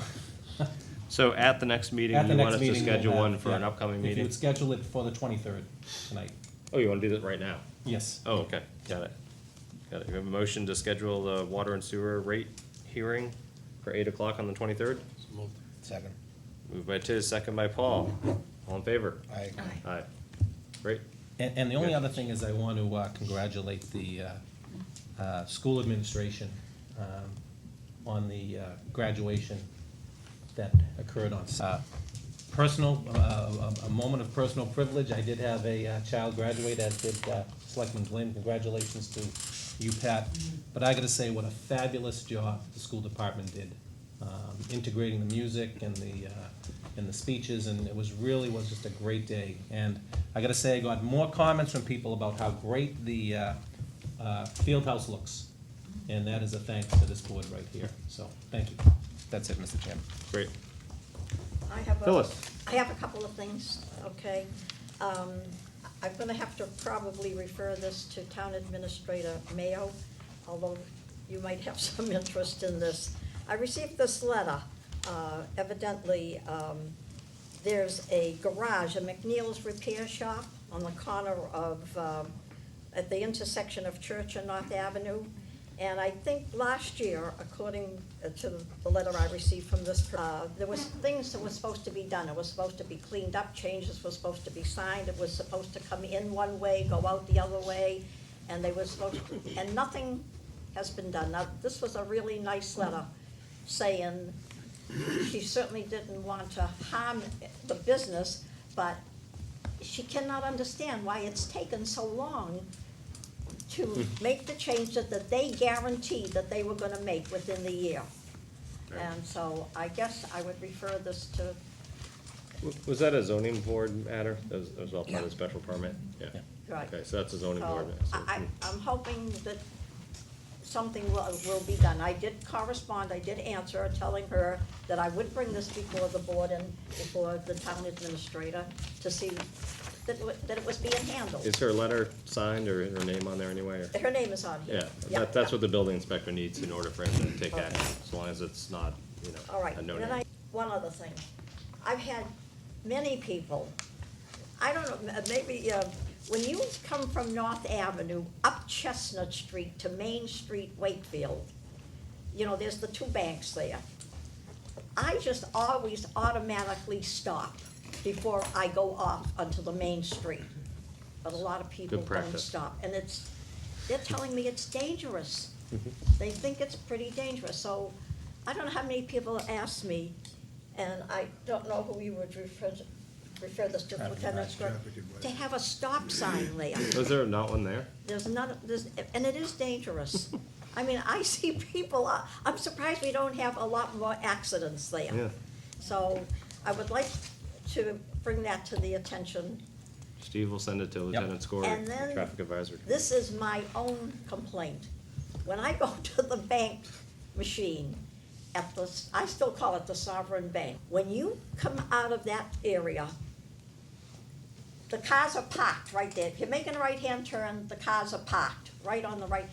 So at the next meeting, at the you want next us to meeting, we'll schedule have- one for an yeah. upcoming If you meeting? would schedule it for the 23rd tonight. Oh, you want to do that right now? Yes. Oh, okay, got it. Got it. We have a motion to schedule the water and sewer rate hearing for 8 o'clock on the 23rd. Second. Moved by Tiz, second by Paul. All in favor? Aye. Aye. Great. And the only other thing is I want to congratulate the school administration on the graduation that occurred on personal, a moment of personal privilege. I did have a child graduate, as did Selectman Glenn. Congratulations to you, Pat. But I gotta say, what a fabulous job the school department did, integrating the music and the speeches, and it was just a great day. And I gotta say, I got more comments from people about how great the field house looks. And that is a thanks to this board right here. So, thank you. That's it, Mr. Chairman. Great. Phyllis. Phyllis. I have a couple of things, okay? I'm gonna have to probably refer this to Town Administrator Mayo, although you might have some interest in this. I received this letter. Evidently, there's a garage, a McNeil's Repair Shop on the corner of, at the intersection of Church and North Avenue. And I think last year, according to the letter I received from this, there was things that were supposed to be done. It was supposed to be cleaned up, changes were supposed to be signed, it was supposed to come in one way, go out the other way, and they were supposed to, and nothing has been done. Now, this was a really nice letter, saying she certainly didn't want to harm the business, but she cannot understand why it's taken so long to make the change that they guaranteed that they were gonna make within the year. And so I guess I would refer this to, Was that a zoning board matter? That was all part of the special permit? Yeah. right. Okay, so that's a zoning So board. I'm hoping that something will be done. I did correspond, I did answer her, telling her that I would bring this before the board and before the town administrator to see that it was being handled. Is her letter signed or her name on there anyway? Or? Her name is on here. Yeah, that's what the building inspector needs in order for him to take action, as long as it's not, All right, a no and then name. one other thing. I've had many people, I don't know, maybe, when you come from North Avenue up Chestnut Street to Main Street, Wakefield, there's the two banks there. I just always automatically stop before I go off onto the main street. But a lot of people Good don't practice. stop, and they're telling me it's dangerous. They think it's pretty dangerous, so I don't know how many people ask me, and I don't know who you would refer this to, Lieutenant Stewart, to have a stop sign there. Was there not one there? There's none, and it is dangerous. I mean, I see people, I'm surprised we don't have a lot more accidents there. Yeah. So I would like to bring that to the attention. Steve will send it to Lieutenant Scory, And then, traffic advisor. this is my own complaint. When I go to the bank machine at I still call it the Sovereign Bank. When you come out of that area, the cars are parked right there. If you're making a right-hand turn, the cars are parked right on the right.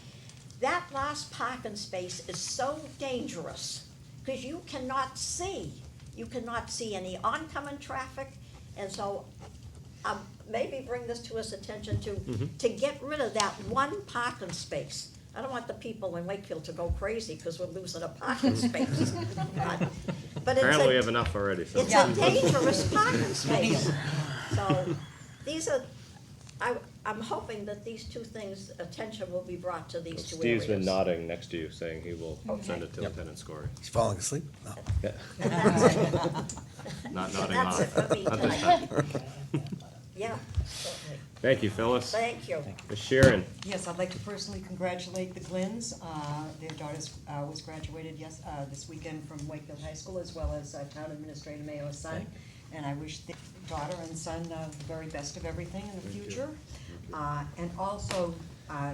That last parking space is so dangerous, because you cannot see any oncoming traffic, and so, maybe bring this to his attention to get rid of that one parking space. I don't want the people in Wakefield to go crazy, because we're losing a parking space. But Apparently we have enough already, so. it's a dangerous parking space. So, I'm hoping that these two things, attention will be brought to these two areas. Steve's been nodding next to you, saying he will send it to Yep. Lieutenant Scory. He's falling asleep? No. Not nodding That's it off. for me Not this tonight. time. Yeah, certainly. Thank you, Phyllis. Thank you. Ms. Sharon. Yes, I'd like to personally congratulate the Glyns. Their daughter was graduated this weekend from Wakefield High School, as well as Town Administrator Mayo's son. And I wish the daughter and son the very best of everything in the future. And also,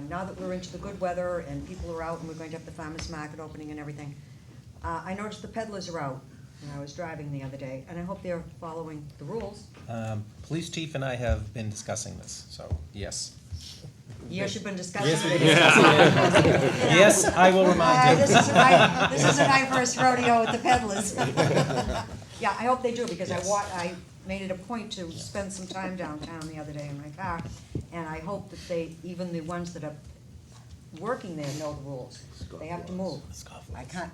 now that we're into the good weather and people are out and we're going to have the farmer's market opening and everything, I noticed the peddlers are out when I was driving the other day, and I hope they're following the rules. Police chief and I have been discussing this, so yes. Yes, you've been discussing Yes, it. we Yes, I will remind you. This isn't my first rodeo with the peddlers. Yeah, I hope they do, because I made it a point to spend some time downtown the other day in my car, and I hope that even the ones that are working there know the rules. They have to move. I can't,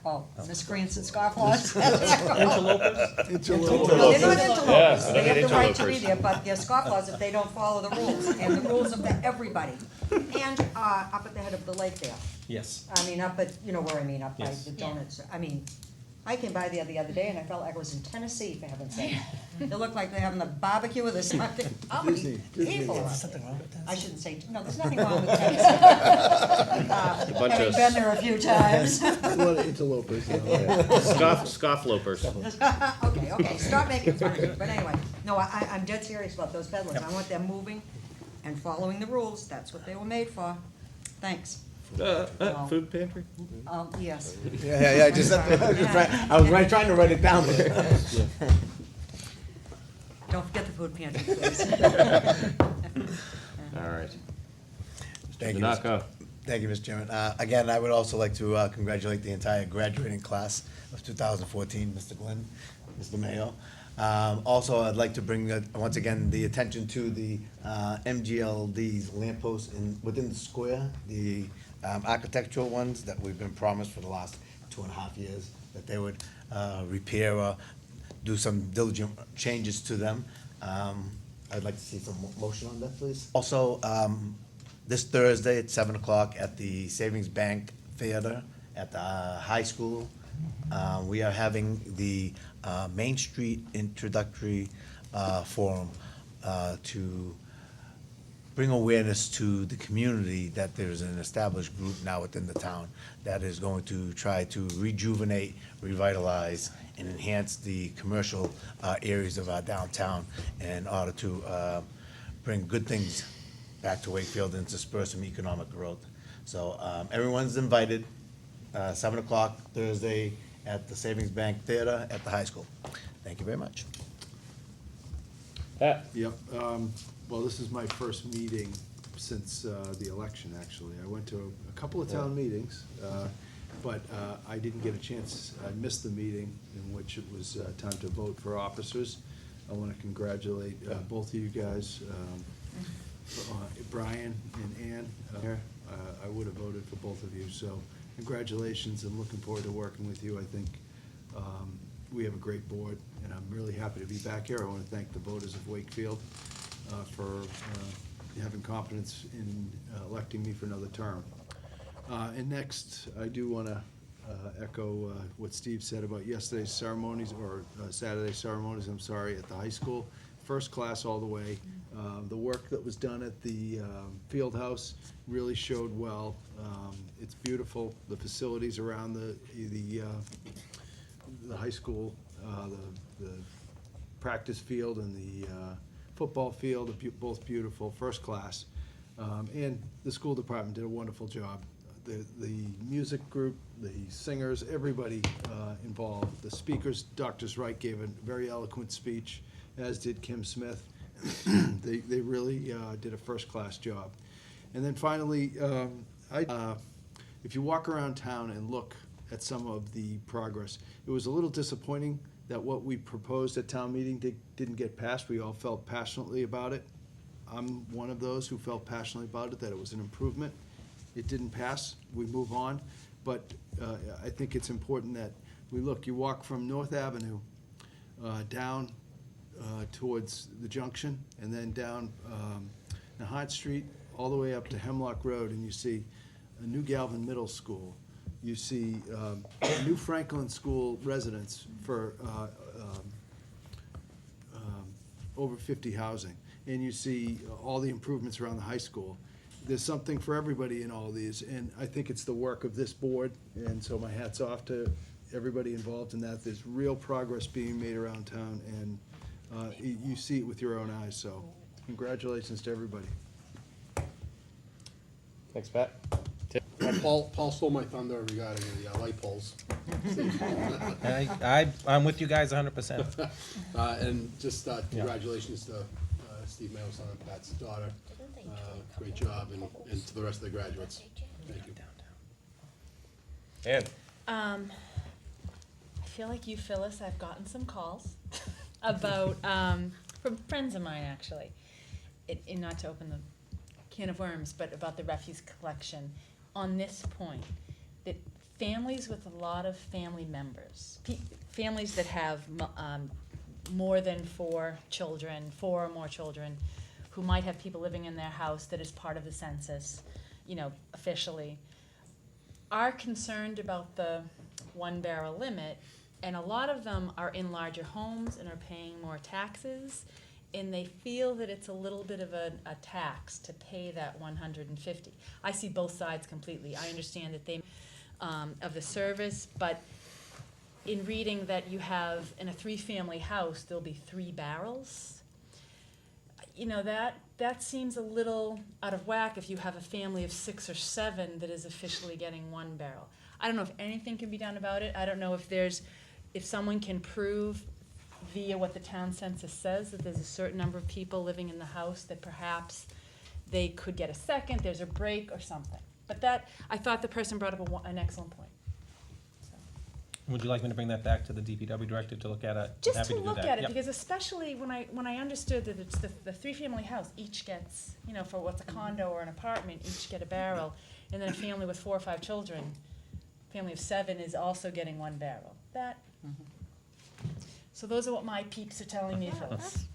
Ms. Green said scofflaws. Interlopers? No, they're not interlopers. Yes, They have the right to be interlopers. there, but they're scofflaws if they don't follow the rules, and the rules of everybody. And up at the head of the lake there. Yes. I mean, up at, you know where I mean, up by Yes. the donuts. I mean, I came by there the other day and I felt like I was in Tennessee, for heaven's sake. They look like they're having a barbecue with something. How many people are there? I shouldn't say, no, there's nothing wrong with Tennessee. bunch Having of- been there a few times. A lot of interlopers. Scofflopers. Okay, stop making fun of me, but anyway, no, I'm dead serious about those peddlers. I want them moving and following the rules. That's what they were made for. Thanks. Food pantry? Yes. Yeah, I was trying to write it down there. Don't forget the food pantry, please. All right. Thank you, Donako. Thank you, Mr. Chairman. Again, I would also like to congratulate the entire graduating class of 2014, Mr. Glenn, Mr. Mayo. Also, I'd like to bring, once again, the attention to the MGLD's lampposts within the square, the architectural ones that we've been promised for the last 2.5 years, that they would repair or do some diligent changes to them. I'd like to see some motion on that, please. Also, this Thursday at 7 o'clock at the Savings Bank Theater at the high school, We are having the Main Street Introductory Forum to bring awareness to the community that there's an established group now within the town that is going to try to rejuvenate, revitalize, and enhance the commercial areas of our downtown in order to bring good things back to Wakefield and to spur some economic growth. So everyone's invited, 7 o'clock Thursday at the Savings Bank Theater at the high school. Thank you very much. Pat? Yep, well, this is my first meeting since the election, actually. I went to a couple of town meetings, but I didn't get a chance, I missed the meeting in which it was time to vote for officers. I want to congratulate both of you guys, Brian and Ann. I would have voted for both of you, so congratulations, and looking forward to working with you. I think we have a great board, and I'm really happy to be back here. I want to thank the voters of Wakefield for having confidence in electing me for another term. And next, I do want to echo what Steve said about yesterday's ceremonies, or Saturday's ceremonies, I'm sorry, at the high school. First class all the way. The work that was done at the field house really showed well. It's beautiful. The facilities around the high school, the practice field and the football field are both beautiful, first class. And the school department did a wonderful job. The music group, the singers, everybody involved. The speakers, Dr. Wright gave a very eloquent speech, as did Kim Smith. They really did a first-class job. And then finally, if you walk around town and look at some of the progress, it was a little disappointing that what we proposed at town meeting didn't get passed. We all felt passionately about it. I'm one of those who felt passionately about it, that it was an improvement. It didn't pass, we move on. But I think it's important that we look, you walk from North Avenue down towards the junction, and then down Nahat Street, all the way up to Hemlock Road, and you see a new Galvin Middle School. You see new Franklin School residents for over 50 housing. And you see all the improvements around the high school. There's something for everybody in all these, and I think it's the work of this board, and so my hat's off to everybody involved in that. There's real progress being made around town, and you see it with your own eyes, so congratulations to everybody. Thanks, Pat. Paul stole my thunder regarding the light poles. I'm with you guys 100%. And just congratulations to Steve Mayo's son, Pat's daughter. Great job, and to the rest of the graduates. Thank you. Ann? I feel like you, Phyllis, I've gotten some calls about, from friends of mine, actually, and not to open the can of worms, but about the refuse collection on this point, that families with a lot of family members, families that have more than 4 children, 4 or more children, who might have people living in their house that is part of the census, officially, are concerned about the 1-barrel limit, and a lot of them are in larger homes and are paying more taxes, and they feel that it's a little bit of a tax to pay that $150. I see both sides completely. I understand that they of the service, but in reading that you have in a 3-family house there'll be 3 barrels. That seems a little out of whack if you have a family of 6 or 7 that is officially getting 1 barrel. I don't know if anything can be done about it. I don't know if someone can prove via what the town census says that there's a certain number of people living in the house that perhaps they could get a second, there's a break or something. But I thought the person brought up an excellent point. Would you like me to bring that back to the DPW director to look at it? Just Happy to do look that. at it, Yep. because especially when I understood that it's the 3-family house, each gets, for what's a condo or an apartment, each get a barrel, and then a family with 4 or 5 children, family of 7 is also getting 1 barrel. So those are what my peeps are telling me, Phyllis.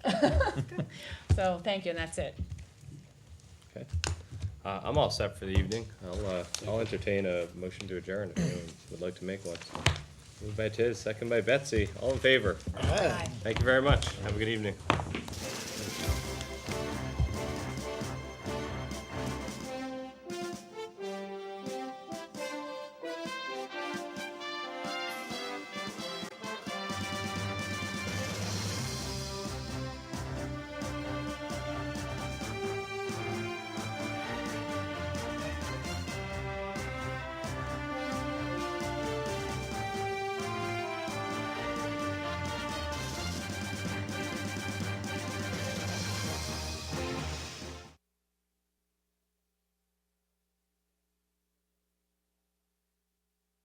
So, thank you, and that's it. Okay. I'm all set for the evening. I'll entertain a motion to adjourn if anyone would like to make one. Moved by Tiz, second by Betsy. All in favor? Aye. Thank you very much. Have a good evening.